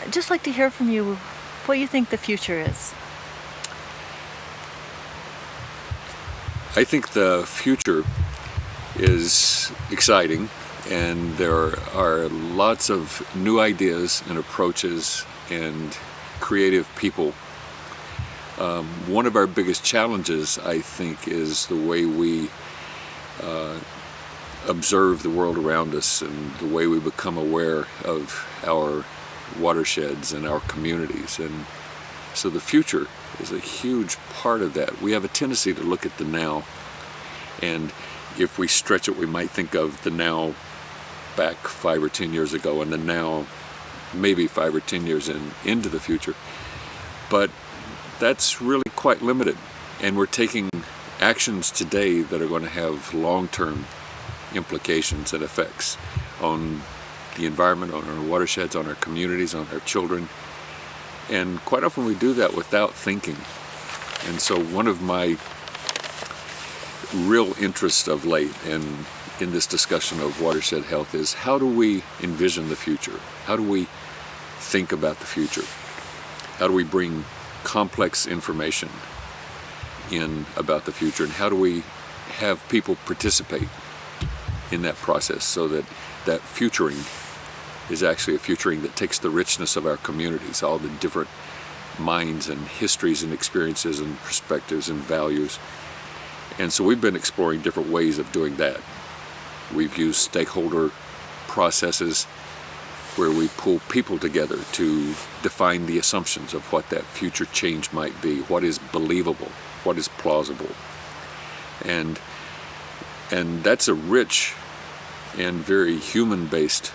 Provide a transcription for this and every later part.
I'd just like to hear from you what you think the future is. I think the future is exciting, and there are lots of new ideas and approaches and creative people. One of our biggest challenges, I think, is the way we observe the world around us and the way we become aware of our watersheds and our communities. And so the future is a huge part of that. We have a tendency to look at the now, and if we stretch it, we might think of the now back 5 or 10 years ago and the now maybe 5 or 10 years into the future. But that's really quite limited, and we're taking actions today that are going to have long-term implications and effects on the environment, on our watersheds, on our communities, on our children. And quite often we do that without thinking. And so one of my real interests of late and in this discussion of watershed health is, how do we envision the future? How do we think about the future? How do we bring complex information in about the future? And how do we have people participate in that process so that that futuring is actually a futuring that takes the richness of our communities, all the different minds and histories and experiences and perspectives and values. And so we've been exploring different ways of doing that. We've used stakeholder processes where we pull people together to define the assumptions of what that future change might be, what is believable, what is plausible. And that's a rich and very human-based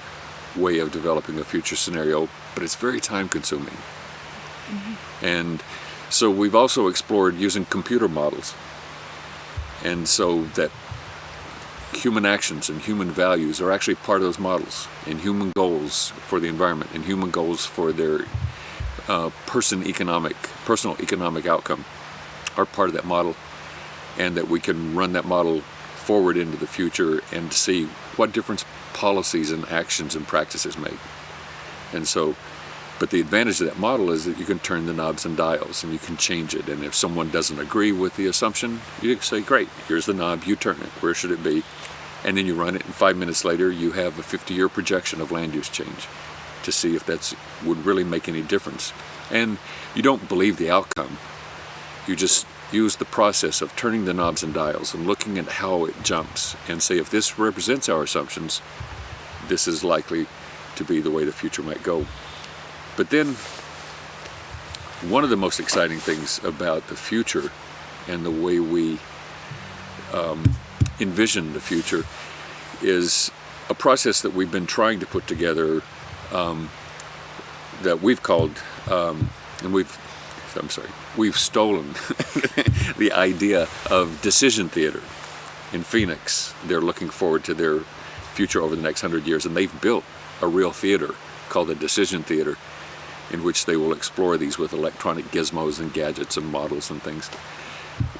way of developing a future scenario, but it's very time-consuming. Mm-hmm. And so we've also explored using computer models, and so that human actions and human values are actually part of those models, and human goals for the environment and human goals for their personal economic outcome are part of that model, and that we can run that model forward into the future and see what difference policies and actions and practices make. And so, but the advantage of that model is that you can turn the knobs and dials and you can change it. And if someone doesn't agree with the assumption, you can say, great, here's the knob, you turn it, where should it be? And then you run it, and 5 minutes later you have a 50-year projection of land use change to see if that would really make any difference. And you don't believe the outcome, you just use the process of turning the knobs and dials and looking at how it jumps and say, if this represents our assumptions, this is likely to be the way the future might go. But then one of the most exciting things about the future and the way we envision the future is a process that we've been trying to put together that we've called, we've stolen the idea of decision theater in Phoenix. They're looking forward to their future over the next 100 years, and they've built a real theater called the Decision Theater, in which they will explore these with electronic gizmos and gadgets and models and things.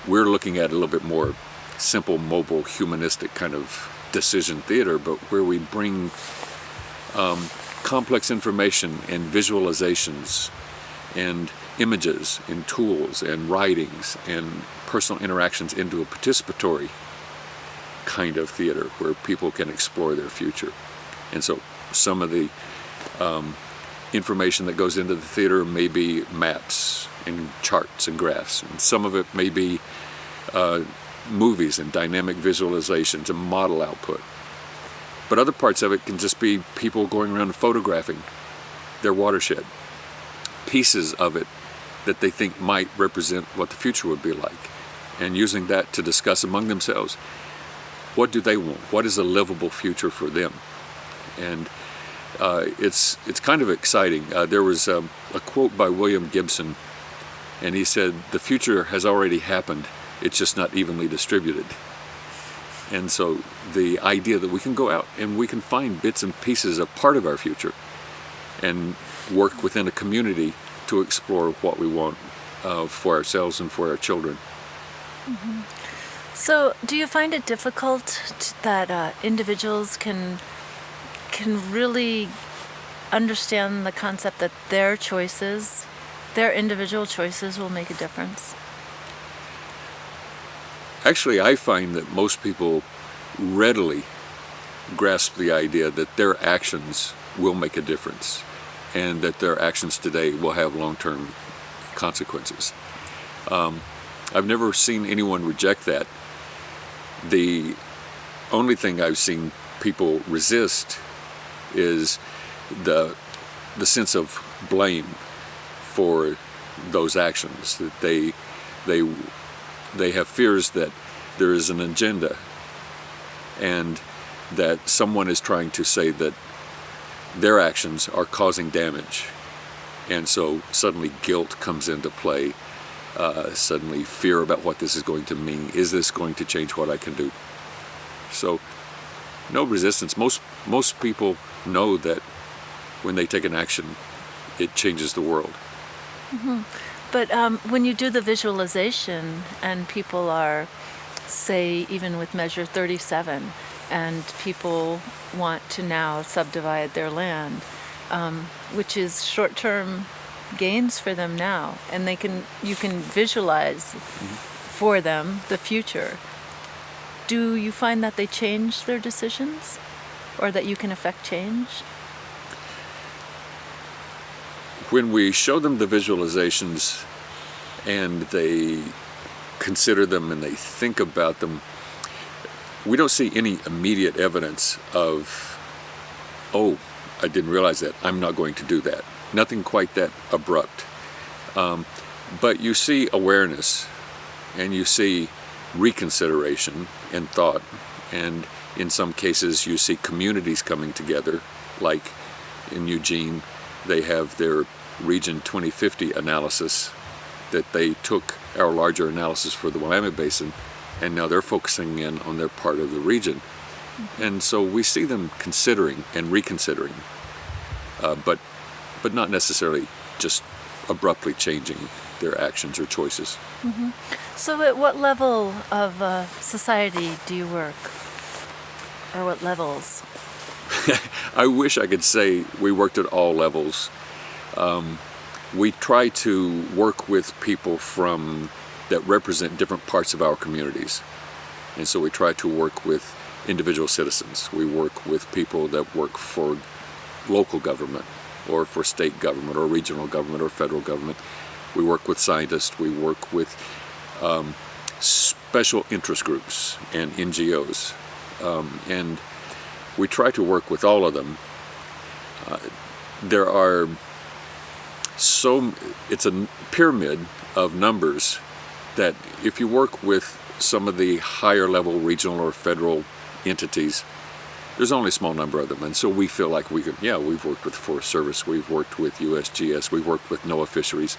We're looking at a little bit more simple, mobile, humanistic kind of decision theater, but where we bring complex information and visualizations and images and tools and writings and personal interactions into a participatory kind of theater where people can explore their future. And so some of the information that goes into the theater may be maps and charts and graphs, and some of it may be movies and dynamic visualizations and model output. But other parts of it can just be people going around and photographing their watershed, pieces of it that they think might represent what the future would be like, and using that to discuss among themselves, what do they want? What is a livable future for them? And it's kind of exciting. There was a quote by William Gibson, and he said, the future has already happened, it's just not evenly distributed. And so the idea that we can go out and we can find bits and pieces of part of our future and work within a community to explore what we want for ourselves and for our children. Mm-hmm. So do you find it difficult that individuals can really understand the concept that their choices, their individual choices, will make a difference? Actually, I find that most people readily grasp the idea that their actions will make a difference and that their actions today will have long-term consequences. I've never seen anyone reject that. The only thing I've seen people resist is the sense of blame for those actions, that they have fears that there is an agenda and that someone is trying to say that their actions are causing damage. And so suddenly guilt comes into play, suddenly fear about what this is going to mean. Is this going to change what I can do? So no resistance. Most people know that when they take an action, it changes the world. Mm-hmm. But when you do the visualization and people are, say, even with Measure 37, and people want to now subdivide their land, which is short-term gains for them now, and you can visualize for them the future. Do you find that they change their decisions, or that you can affect change? When we show them the visualizations and they consider them and they think about them, we don't see any immediate evidence of, oh, I didn't realize that, I'm not going to do that. Nothing quite that abrupt. But you see awareness, and you see reconsideration and thought, and in some cases you see communities coming together, like in Eugene, they have their Region 2050 analysis, that they took our larger analysis for the Willamette Basin, and now they're focusing in on their part of the region. And so we see them considering and reconsidering, but not necessarily just abruptly changing their actions or choices. Mm-hmm. So at what level of society do you work? Or what levels? I wish I could say we worked at all levels. We try to work with people that represent different parts of our communities. And so we try to work with individual citizens. We work with people that work for local government, or for state government, or regional government, or federal government. We work with scientists. We work with special interest groups and NGOs. And we try to work with all of them. It's a pyramid of numbers that if you work with some of the higher level regional or federal entities, there's only a small number of them. And so we feel like we've worked with Forest Service, we've worked with USGS, we've worked with NOAA Fisheries.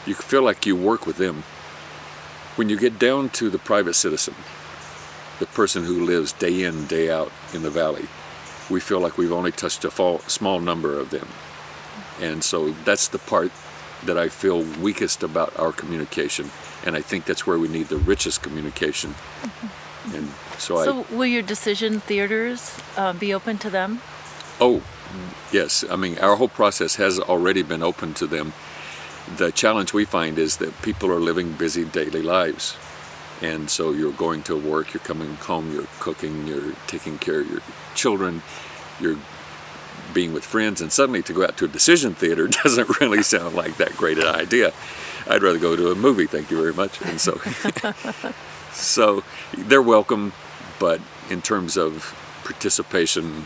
You feel like you work with them. When you get down to the private citizen, the person who lives day in, day out in the valley, we feel like we've only touched a small number of them. And so that's the part that I feel weakest about our communication, and I think that's where we need the richest communication. Mm-hmm. And so will your decision theaters be open to them? Oh, yes. I mean, our whole process has already been open to them. The challenge we find is that people are living busy daily lives. And so you're going to work, you're coming home, you're cooking, you're taking care of your children, you're being with friends, and suddenly to go out to a decision theater doesn't really sound like that great an idea. I'd rather go to a movie, thank you very much. And so, so they're welcome, but in terms of participation,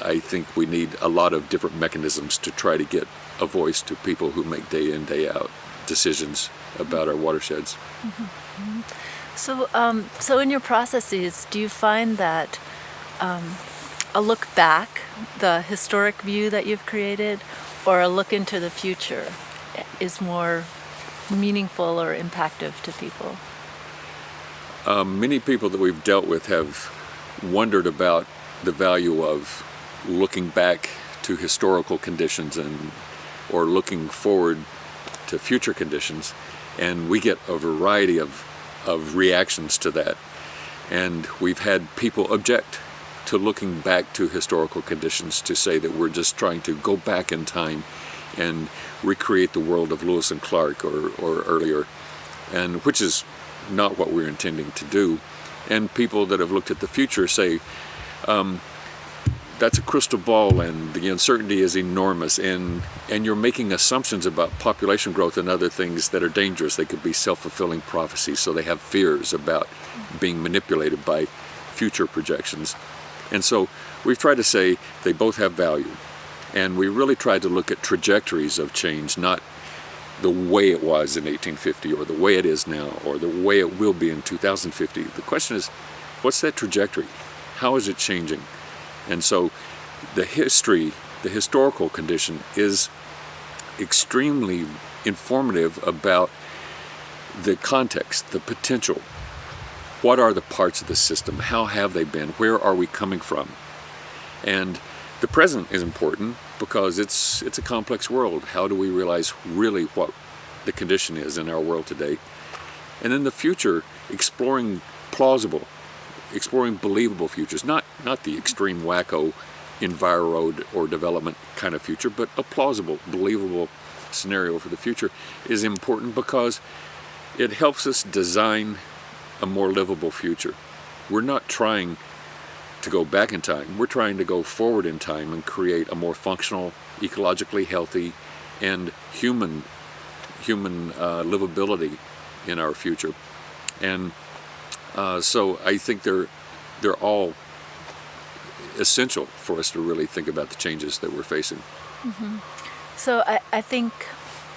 I think we need a lot of different mechanisms to try to get a voice to people who make day in, day out decisions about our watersheds. Mm-hmm. So in your processes, do you find that a look back, the historic view that you've created, or a look into the future is more meaningful or impactful to people? Many people that we've dealt with have wondered about the value of looking back to historical conditions or looking forward to future conditions, and we get a variety of reactions to that. And we've had people object to looking back to historical conditions to say that we're just trying to go back in time and recreate the world of Lewis and Clark or earlier, and which is not what we're intending to do. And people that have looked at the future say, that's a crystal ball and the uncertainty is enormous, and you're making assumptions about population growth and other things that are dangerous. They could be self-fulfilling prophecies, so they have fears about being manipulated by future projections. And so we've tried to say they both have value, and we really tried to look at trajectories of change, not the way it was in 1850 or the way it is now or the way it will be in 2050. The question is, what's that trajectory? How is it changing? And so the historical condition is extremely informative about the context, the potential. What are the parts of the system? How have they been? Where are we coming from? And the present is important because it's a complex world. How do we realize really what the condition is in our world today? And then the future, exploring plausible, exploring believable futures, not the extreme wacko enviro or development kind of future, but a plausible, believable scenario for the future is important because it helps us design a more livable future. We're not trying to go back in time. We're trying to go forward in time and create a more functional, ecologically healthy, and human livability in our future. And so I think they're all essential for us to really think about the changes that we're facing. Mm-hmm. So I think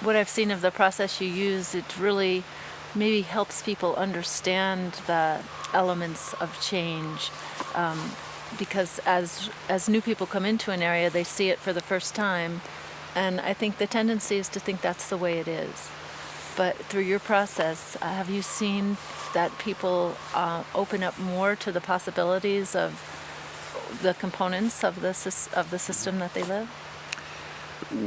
what I've seen of the process you use, it really maybe helps people understand the elements of change, because as new people come into an area, they see it for the first time, and I think the tendency is to think that's the way it is. But through your process, have you seen that people open up more to the possibilities of the components of the system that they live?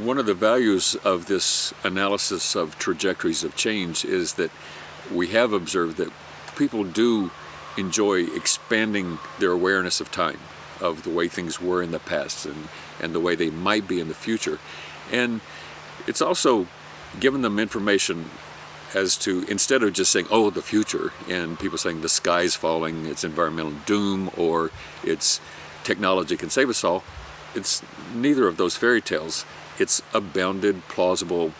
One of the values of this analysis of trajectories of change is that we have observed that people do enjoy expanding their awareness of time, of the way things were in the past and the way they might be in the future. And it's also given them information as to, instead of just saying, oh, the future, and people saying the sky's falling, it's environmental doom, or it's technology can save us all, it's neither of those fairy tales. It's a bounded, plausible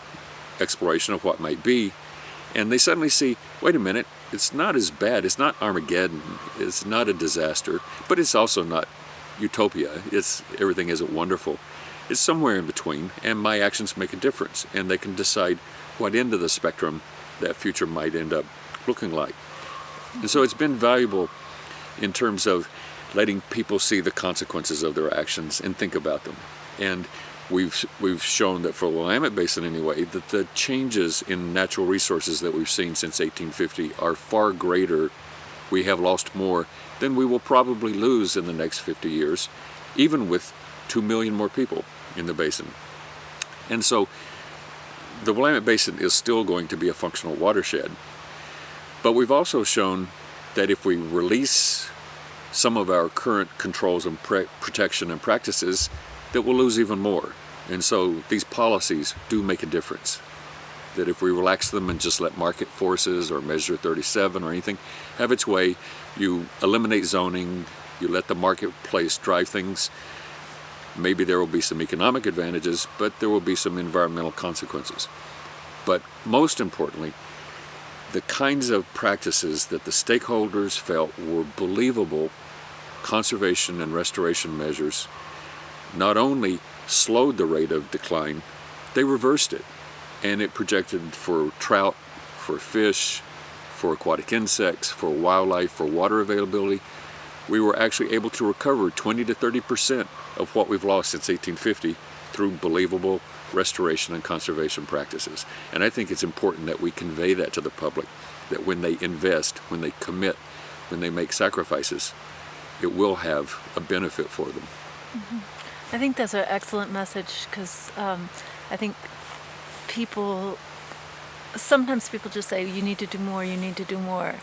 exploration of what might be. And they suddenly see, wait a minute, it's not as bad. It's not Armageddon. It's not a disaster. But it's also not utopia. Everything isn't wonderful. It's somewhere in between, and my actions make a difference. And they can decide what end of the spectrum that future might end up looking like. And so it's been valuable in terms of letting people see the consequences of their actions and think about them. And we've shown that for the Willamette Basin anyway, that the changes in natural resources that we've seen since 1850 are far greater. We have lost more than we will probably lose in the next 50 years, even with 2 million more people in the basin. And so the Willamette Basin is still going to be a functional watershed. But we've also shown that if we release some of our current controls and protection and practices, that we'll lose even more. And so these policies do make a difference. That if we relax them and just let market forces or Measure 37 or anything have its way, you eliminate zoning, you let the marketplace drive things, maybe there will be some economic advantages, but there will be some environmental consequences. But most importantly, the kinds of practices that the stakeholders felt were believable conservation and restoration measures not only slowed the rate of decline, they reversed it. And it projected for trout, for fish, for aquatic insects, for wildlife, for water availability. We were actually able to recover 20 to 30% of what we've lost since 1850 through believable restoration and conservation practices. And I think it's important that we convey that to the public, that when they invest, when they commit, when they make sacrifices, it will have a benefit for them. Mm-hmm. I think that's an excellent message, because I think people sometimes people just say, you need to do more, you need to do more.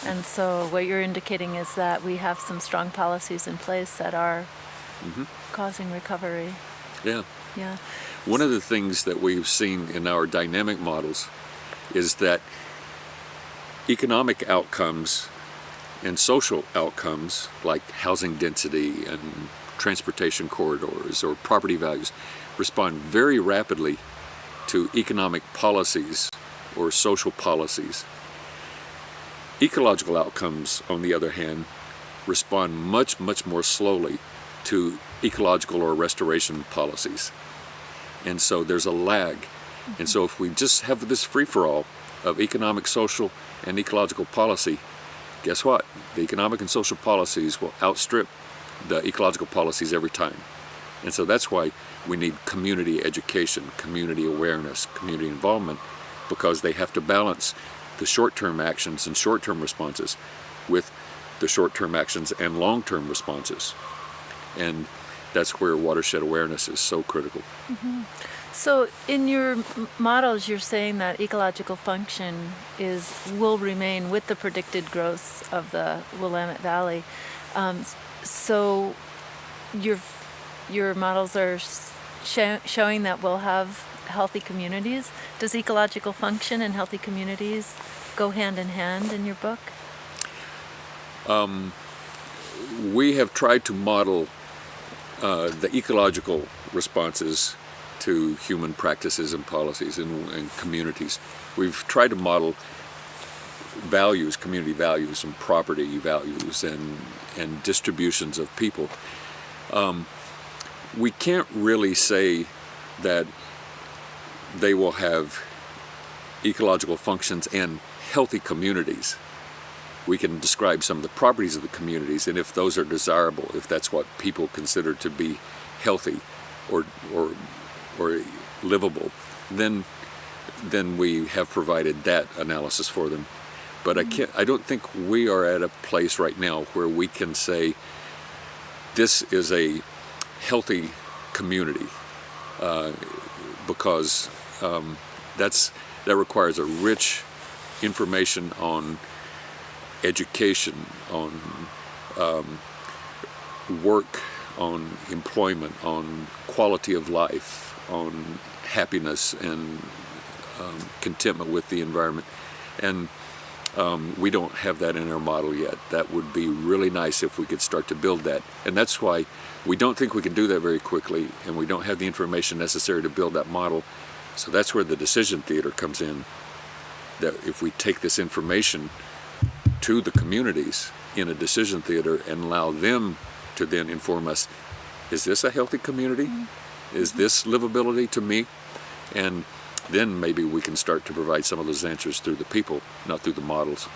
And so what you're indicating is that we have some strong policies in place that are causing recovery. Yeah. Yeah. One of the things that we've seen in our dynamic models is that economic outcomes and social outcomes like housing density and transportation corridors or property values respond very rapidly to economic policies or social policies. Ecological outcomes, on the other hand, respond much, much more slowly to ecological or restoration policies. And so there's a lag. And so if we just have this free-for-all of economic, social, and ecological policy, guess what? The economic and social policies will outstrip the ecological policies every time. And so that's why we need community education, community awareness, community involvement, because they have to balance the short-term actions and short-term responses with the short-term actions and long-term responses. And that's where watershed awareness is so critical. So in your models, you're saying that ecological function will remain with the predicted growth of the Willamette Valley. So your models are showing that we'll have healthy communities. Does ecological function and healthy communities go hand in hand in your book? We have tried to model the ecological responses to human practices and policies and communities. We've tried to model values, community values and property values and distributions of people. We can't really say that they will have ecological functions and healthy communities. We can describe some of the properties of the communities, and if those are desirable, if that's what people consider to be healthy or livable, then we have provided that analysis for them. But I don't think we are at a place right now where we can say this is a healthy community, because that requires a rich information on education, on work, on employment, on quality of life, on happiness and contentment with the environment. And we don't have that in our model yet. That would be really nice if we could start to build that. And that's why we don't think we can do that very quickly, and we don't have the information necessary to build that model. So that's where the decision theater comes in, that if we take this information to the communities in a decision theater and allow them to then inform us, is this a healthy community? Is this livability to me? And then maybe we can start to provide some of those answers through the people, not through the models.